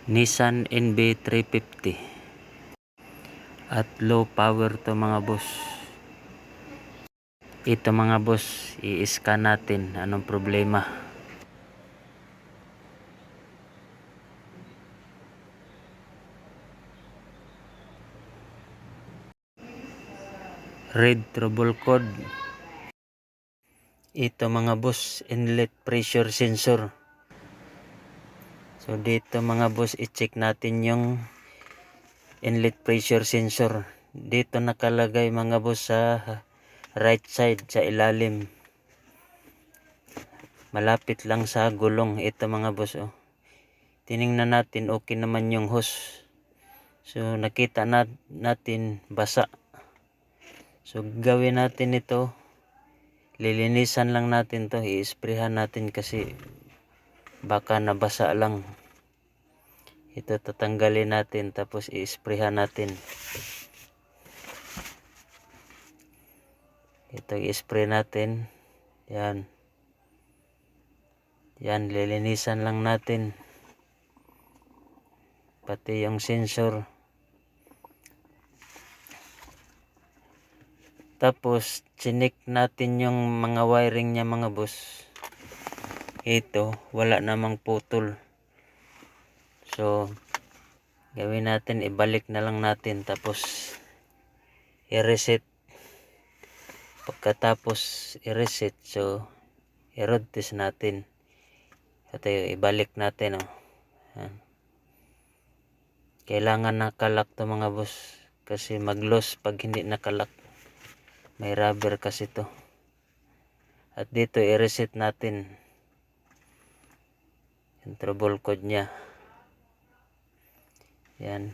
Nissan NB350 at low power to mga boss. Ito mga boss, i-scan natin anong problema. Red trouble code. Ito mga boss, inlet pressure sensor. So dito mga boss, i-check natin yung inlet pressure sensor. Dito nakalagay mga boss sa right side sa ilalim. Malapit lang sa gulong. Ito mga boss, oh. Tiningnan natin, okay naman yung hose. So nakita natin basa. So gawin natin ito, lilinisan lang natin to, i-sprayhan natin kasi baka nabasa lang. Ito tatanggalin natin tapos i-sprayhan natin. Ito i-spray natin. Yan. Yan, lilinisan lang natin. Pati yung sensor. Tapos chinik natin yung mga wiring niya mga boss. Ito, wala namang putol. So gawin natin, ibalik na lang natin tapos i-reset. Pagkatapos i-reset, so i-road test natin. Ito, ibalik natin, oh. Yan. Kailangan nakalak to mga boss kasi mag-loss pag hindi nakalak. May rubber kasi to. At dito i-reset natin yung trouble code nya. Yan,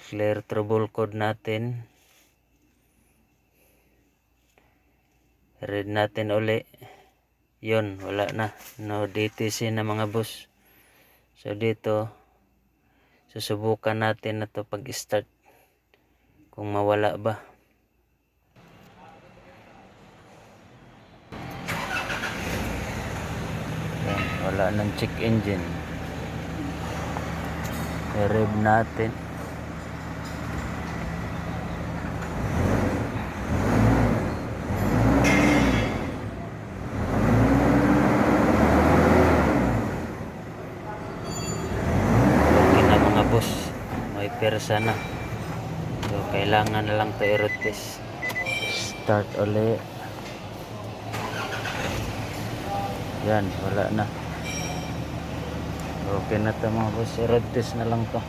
clear trouble code natin. Read natin uli. Yun, wala na, no DTC na mga boss. So dito susubukan natin na to pag start kung mawala ba. Yan, wala nang check engine. I-rev natin. Okay na mga boss, may persa na. So kailangan na lang to i-road test. Start ulit. Yan, wala na. Okay na to mga boss, i-road test na lang to.